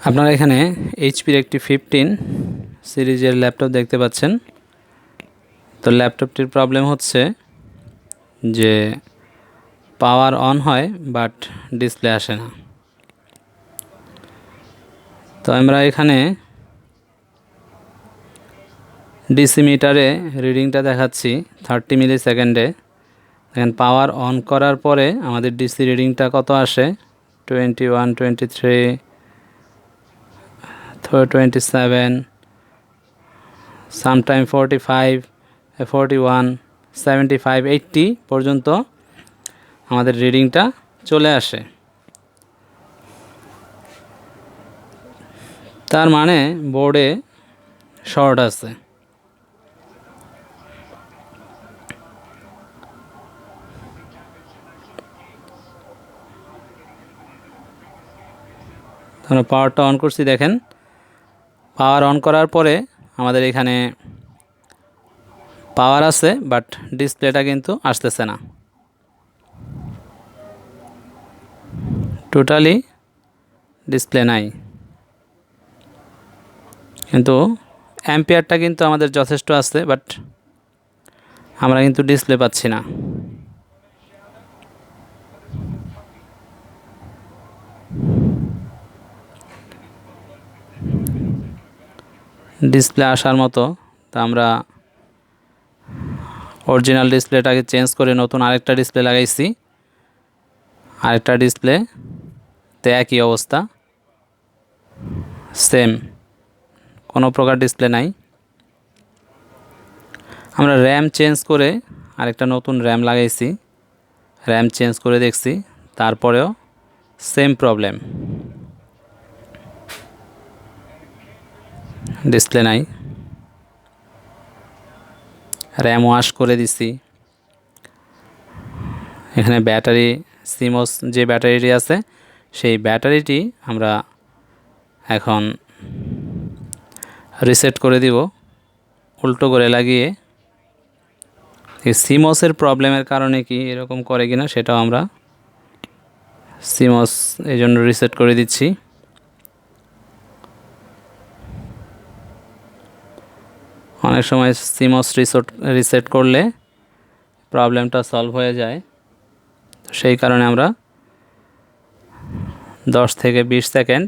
আপনারা এখানে এইচপির একটি 15 সিরিজের ল্যাপটপ দেখতে পাচ্ছেন। তো ল্যাপটপটির প্রবলেম হচ্ছে যে পাওয়ার অন হয় বাট ডিসপ্লে আসে না। তো আমরা এখানে ডিসি মিটারে রিডিংটা দেখাচ্ছি 30 মিলি সেকেন্ডে। দেখেন পাওয়ার অন করার পরে আমাদের ডিসি রিডিংটা কত আসে, 21, 23, 27, সামটাইম 45, 41, 75, 80 পর্যন্ত আমাদের রিডিংটা চলে আসে। তার মানে বোর্ডে শর্ট আছে। আমরা পাওয়ারটা অন করছি, দেখেন পাওয়ার অন করার পরে আমাদের এখানে পাওয়ার আছে বাট ডিসপ্লেটা কিন্তু আসতেছে না, টোটালি ডিসপ্লে নাই। কিন্তু অ্যাম্পিয়ারটা কিন্তু আমাদের যথেষ্ট আছে বাট আমরা কিন্তু ডিসপ্লে পাচ্ছি না। ডিসপ্লে আসার মতো, তা আমরা অরিজিনাল ডিসপ্লেটাকে চেঞ্জ করে নতুন আরেকটা ডিসপ্লে লাগাইছি। আরেকটা ডিসপ্লেতে একই অবস্থা, সেম, কোনো প্রকার ডিসপ্লে নাই। আমরা র্যাম চেঞ্জ করে আরেকটা নতুন র্যাম লাগাইছি, র্যাম চেঞ্জ করে দেখছি, তারপরেও সেম প্রবলেম, ডিসপ্লে নাই। র্যাম ওয়াশ করে দিছি। এখানে ব্যাটারি সিমোস যে ব্যাটারিটি আছে সেই ব্যাটারিটি আমরা এখন রিসেট করে দিব উল্টো করে লাগিয়ে। এই সিমোসের প্রবলেমের কারণে কি এরকম করে কিনা সেটাও আমরা সিমোস এই জন্য রিসেট করে দিচ্ছি। অনেক সময় সিমোস রিসেট করলে প্রবলেমটা সলভ হয়ে যায়, সেই কারণে আমরা 10 থেকে 20 সেকেন্ড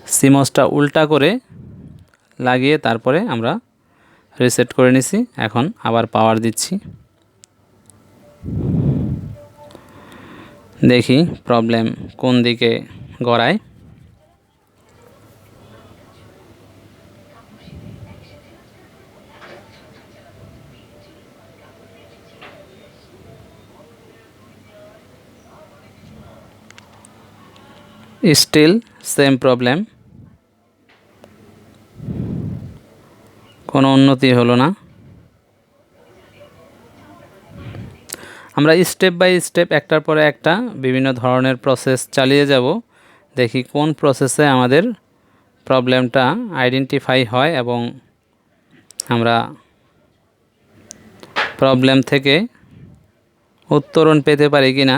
সিমোসটা উল্টা করে লাগিয়ে তারপরে আমরা রিসেট করে নিছি। এখন আবার পাওয়ার দিচ্ছি, দেখি প্রবলেম কোন দিকে গড়ায়। স্টিল সেম প্রবলেম, কোনো উন্নতি হলো না। আমরা স্টেপ বাই স্টেপ একটার পরে একটা বিভিন্ন ধরনের প্রসেস চালিয়ে যাব, দেখি কোন প্রসেসে আমাদের প্রবলেমটা আইডেন্টিফাই হয় এবং আমরা প্রবলেম থেকে উত্তরণ পেতে পারি কি না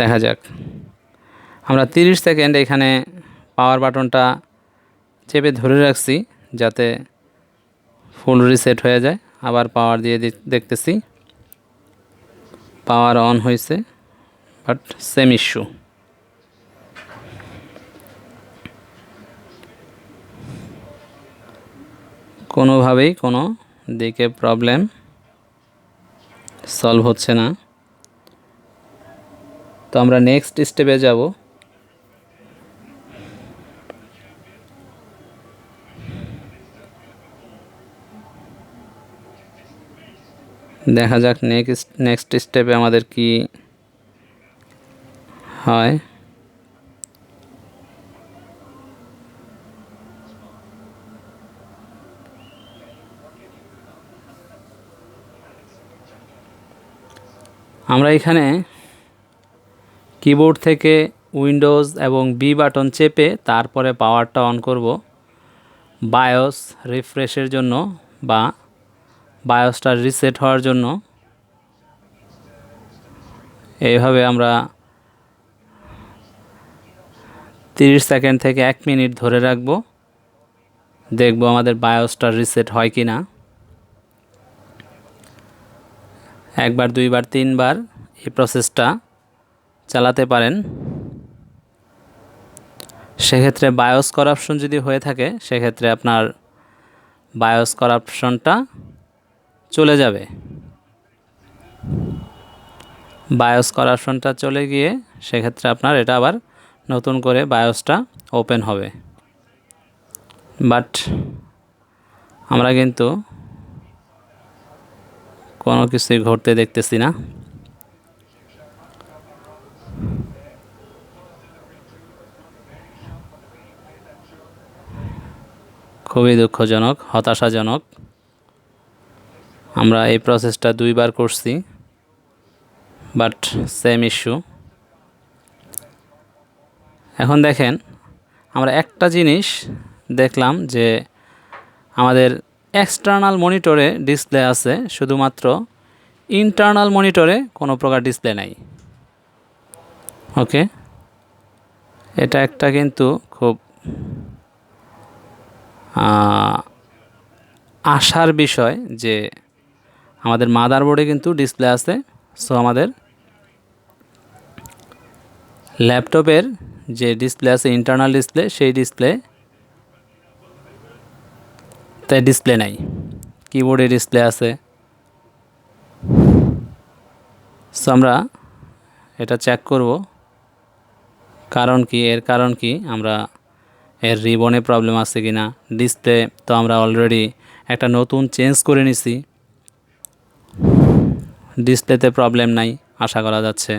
দেখা যাক। আমরা 30 সেকেন্ড এখানে পাওয়ার বাটনটা চেপে ধরে রাখছি যাতে ফুল রিসেট হয়ে যায়। আবার পাওয়ার দিয়ে দেখতেছি, পাওয়ার অন হয়েছে বাট সেম ইস্যু। কোনোভাবেই কোনো দিকে প্রবলেম সলভ হচ্ছে না। তো আমরা নেক্সট স্টেপে যাব। দেখা যাক নেক্সট স্টেপে আমাদের কি হয়। আমরা এখানে কিবোর্ড থেকে উইন্ডোজ এবং বি বাটন চেপে তারপরে পাওয়ারটা অন করব বায়োস রিফ্রেশের জন্য বা বায়োসটা রিসেট হওয়ার জন্য। এইভাবে আমরা 30 সেকেন্ড থেকে 1 মিনিট ধরে রাখবো, দেখবো আমাদের বায়োসটা রিসেট হয় কি না। একবার, দুইবার, তিনবার এই প্রসেসটা চালাতে পারেন। সেক্ষেত্রে বায়োস করাপশন যদি হয়ে থাকে, সেক্ষেত্রে আপনার বায়োস করাপশনটা চলে যাবে। বায়োস করাপশনটা চলে গিয়ে সেক্ষেত্রে আপনার এটা আবার নতুন করে বায়োসটা ওপেন হবে। বাট আমরা কিন্তু কোনো কিছুই ঘটতে দেখতেছি না। খুবই দুঃখজনক, হতাশাজনক। আমরা এই প্রসেসটা 2বার করছি, বাট সেম ইস্যু। এখন দেখেন, আমরা একটা জিনিস দেখলাম যে আমাদের এক্সটার্নাল মনিটরে ডিসপ্লে আছে, শুধুমাত্র ইন্টারনাল মনিটরে কোনো প্রকার ডিসপ্লে নাই। ওকে, এটা একটা কিন্তু খুব আশার বিষয় যে আমাদের মাদারবোর্ডে কিন্তু ডিসপ্লে আছে। সো আমাদের ল্যাপটপের যে ডিসপ্লে আছে, ইন্টারনাল ডিসপ্লে, সেই ডিসপ্লে তাই ডিসপ্লে নাই। কিবোর্ডে ডিসপ্লে আছে। সো আমরা এটা চেক করব কারণ কি, এর কারণ কি, আমরা এর রিবনে প্রবলেম আছে কি না। ডিসপ্লে তো আমরা অলরেডি একটা নতুন চেঞ্জ করে নিছি, ডিসপ্লেতে প্রবলেম নাই আশা করা যাচ্ছে।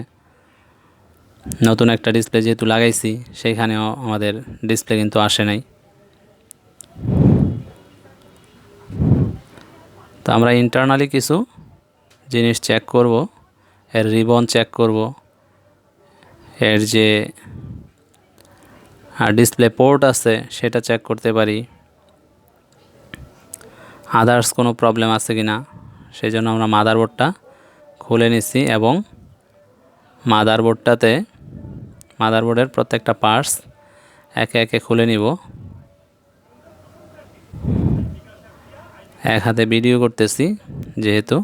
নতুন একটা ডিসপ্লে যেহেতু লাগাইছি, সেইখানেও আমাদের ডিসপ্লে কিন্তু আসে নাই। তো আমরা ইন্টারনালি কিছু জিনিস চেক করব, এর রিবন চেক করব, এর যে ডিসপ্লে পোর্ট আছে সেটা চেক করতে পারি, আদার্স কোনো প্রবলেম আছে কি না। সেই জন্য আমরা মাদারবোর্ডটা খুলে নিছি এবং মাদারবোর্ডের প্রত্যেকটা পার্টস একে একে খুলে নিব। এক হাতে ভিডিও করতেছি যেহেতু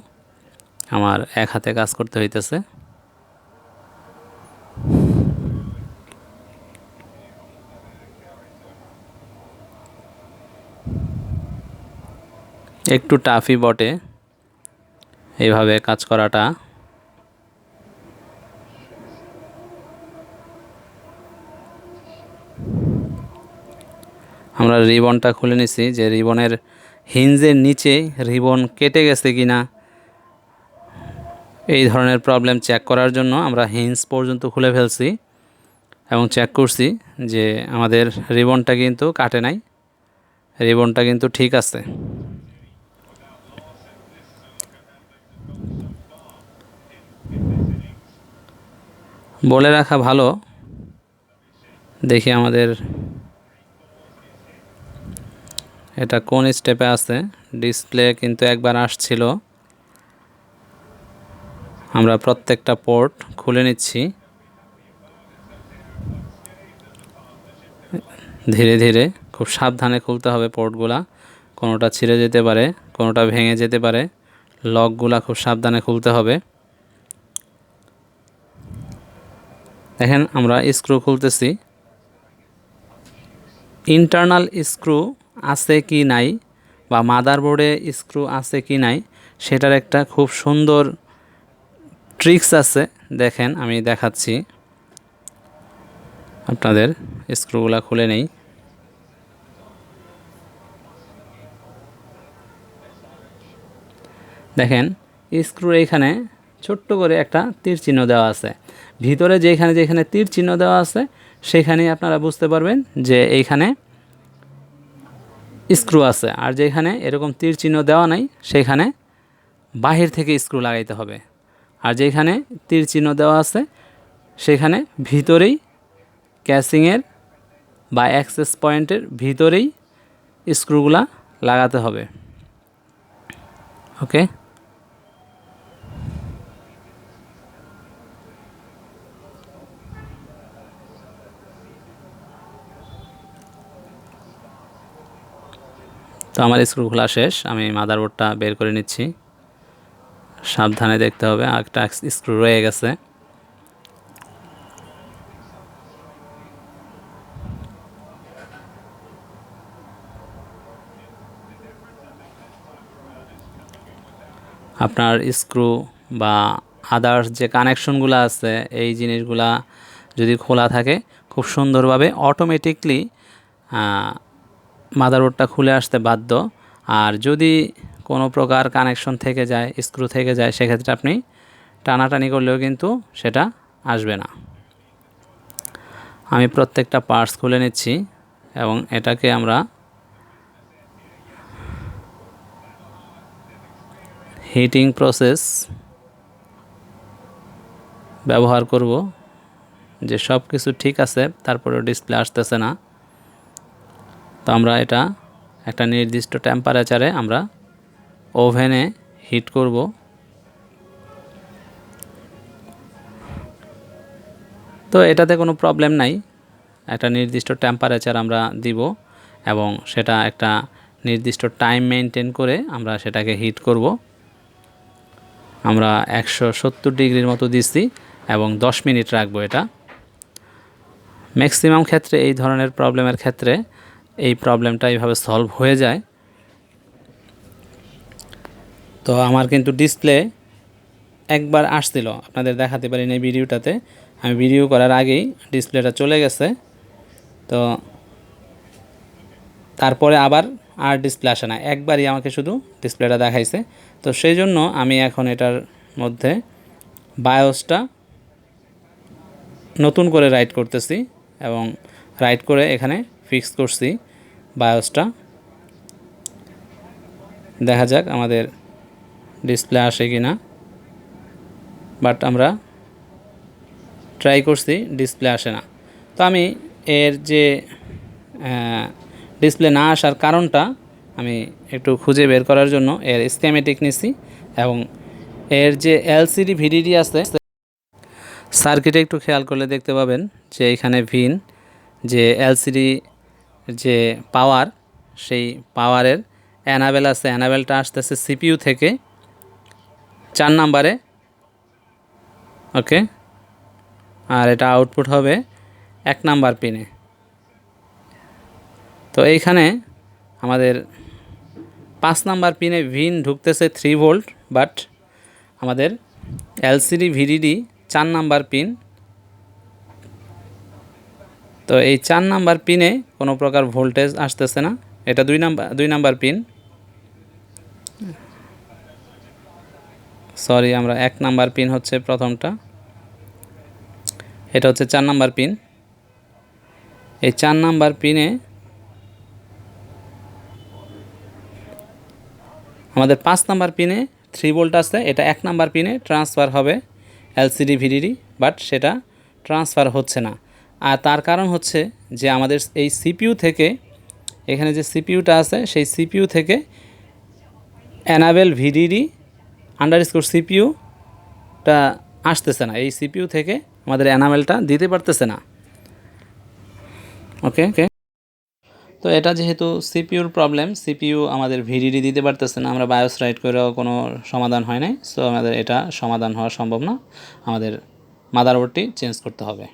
আমার এক হাতে কাজ করতে হইতেছে। একটু টাফই বটে এইভাবে কাজ করাটা। আমরা রিবনটা খুলে নিছি, যে রিবনের হিঞ্জের নিচে রিবন কেটে গেছে কিনা এই ধরনের প্রবলেম চেক করার জন্য আমরা হিঞ্জ পর্যন্ত খুলে ফেলছি এবং চেক করছি যে আমাদের রিবনটা কিন্তু কাটে নাই, রিবনটা কিন্তু ঠিক আছে। বলে রাখা ভালো, দেখি আমাদের এটা কোন স্টেপে আছে। ডিসপ্লে কিন্তু একবার আসছিল, আমরা প্রত্যেকটা পোর্ট খুলে নিচ্ছি ধীরে ধীরে। খুব সাবধানে খুলতে হবে পোর্টগুলা, কোনোটা ছিঁড়ে যেতে পারে, কোনোটা ভেঙে যেতে পারে। লকগুলা খুব সাবধানে খুলতে হবে। দেখেন আমরা স্ক্রু খুলতেছি, ইন্টারনাল স্ক্রু আছে কি নাই বা মাদারবোর্ডে স্ক্রু আছে কি নাই সেটার একটা খুব সুন্দর ট্রিক্স আছে। দেখেন আমি দেখাচ্ছি আপনাদের, স্ক্রুগুলা খুলে নেই। দেখেন স্ক্রুর এইখানে ছোট্ট করে একটা তীর চিহ্ন দেওয়া আছে, ভিতরে যেখানে যেখানে তীর চিহ্ন দেওয়া আছে সেখানেই আপনারা বুঝতে পারবেন যে এইখানে স্ক্রু আছে। আর যেখানে এরকম তীর চিহ্ন দেওয়া নাই সেখানে বাহির থেকে স্ক্রু লাগাইতে হবে। আর যেখানে তীর চিহ্ন দেওয়া আছে সেখানে ভিতরেই ক্যাসিংয়ের বা অ্যাক্সেস পয়েন্টের ভিতরেই স্ক্রুগুলা লাগাতে হবে। ওকে, তো আমার স্ক্রু খোলা শেষ, আমি মাদারবোর্ডটা বের করে নিচ্ছি। সাবধানে দেখতে হবে, একটা স্ক্রু রয়ে গেছে। আপনার স্ক্রু বা আদার্স যে কানেকশনগুলো আছে এই জিনিসগুলা যদি খোলা থাকে খুব সুন্দরভাবে অটোমেটিকলি মাদারবোর্ডটা খুলে আসতে বাধ্য। আর যদি কোনো প্রকার কানেকশন থেকে যায়, স্ক্রু থেকে যায়, সেক্ষেত্রে আপনি টানাটানি করলেও কিন্তু সেটা আসবে না। আমি প্রত্যেকটা পার্টস খুলে নিচ্ছি এবং এটাকে আমরা হিটিং প্রসেস ব্যবহার করব, যে সব কিছু ঠিক আছে তারপরেও ডিসপ্লে আসতেছে না। তো আমরা এটা একটা নির্দিষ্ট টেম্পারেচারে আমরা ওভেনে হিট করব। তো এটাতে কোনো প্রবলেম নাই, একটা নির্দিষ্ট টেম্পারেচার আমরা দিব এবং সেটা একটা নির্দিষ্ট টাইম মেনটেন করে আমরা সেটাকে হিট করব। আমরা 170 ডিগ্রির মতো দিচ্ছি এবং 10 মিনিট রাখবো। এটা ম্যাক্সিমাম ক্ষেত্রে এই ধরনের প্রবলেমের ক্ষেত্রে এই প্রবলেমটা এইভাবে সলভ হয়ে যায়। তো আমার কিন্তু ডিসপ্লে একবার আসছিল, আপনাদের দেখাতে পারিনি এই ভিডিওটাতে। আমি ভিডিও করার আগেই ডিসপ্লেটা চলে গেছে। তো তারপরে আবার আর ডিসপ্লে আসে না, একবারই আমাকে শুধু ডিসপ্লেটা দেখাইছে। তো সেই জন্য আমি এখন এটার মধ্যে বায়োসটা নতুন করে রাইট করতেছি এবং রাইট করে এখানে ফিক্স করছি বায়োসটা। দেখা যাক আমাদের ডিসপ্লে আসে কি না, বাট আমরা ট্রাই করছি, ডিসপ্লে আসে না। তো আমি এর যে ডিসপ্লে না আসার কারণটা আমি একটু খুঁজে বের করার জন্য এর স্কিমেটিক নিছি এবং এর যে এলসিডি ভিডিডি আছে সার্কিটে একটু খেয়াল করলে দেখতে পাবেন যে এখানে ভিন যে এলসিডি যে পাওয়ার, সেই পাওয়ারের অ্যানাবেল আছে, অ্যানাবেলটা আসতেছে সিপিইউ থেকে 4 নাম্বারে। ওকে, আর এটা আউটপুট হবে 1 নাম্বার পিনে। তো এইখানে আমাদের 5 নাম্বার পিনে ভিন ঢুকতেছে 3 ভোল্ট, বাট আমাদের এলসিডি ভিডিডি 4 নাম্বার পিন। তো এই 4 নাম্বার পিনে কোনো প্রকার ভোল্টেজ আসতেছে না, এটা 2 নাম্বার পিন। সরি, আমরা 1 নাম্বার পিন হচ্ছে প্রথমটা, এটা হচ্ছে 4 নাম্বার পিন। এই 4 নাম্বার পিনে আমাদের 5 নাম্বার পিনে 3 ভোল্ট আছে, এটা 1 নাম্বার পিনে ট্রান্সফার হবে এলসিডি ভিডিডি, বাট সেটা ট্রান্সফার হচ্ছে না। আর তার কারণ হচ্ছে যে আমাদের এই সিপিইউ থেকে, এখানে যে সিপিইউটা আছে সেই সিপিইউ থেকে অ্যানাবেল ভিডিডি আন্ডারস্কোর সিপিইউটা আসতেছে না, এই সিপিইউ থেকে আমাদের অ্যানাবেলটা দিতে পারতেছে না। ওকে, তো এটা যেহেতু সিপিইউর প্রবলেম, সিপিইউ আমাদের ভিডিডি দিতে পারতেছে না, আমরা বায়োস রাইট করেও কোনো সমাধান হয় নাই। সো আমাদের এটা সমাধান হওয়া সম্ভব না, আমাদের মাদারবোর্ডটি চেঞ্জ করতে হবে।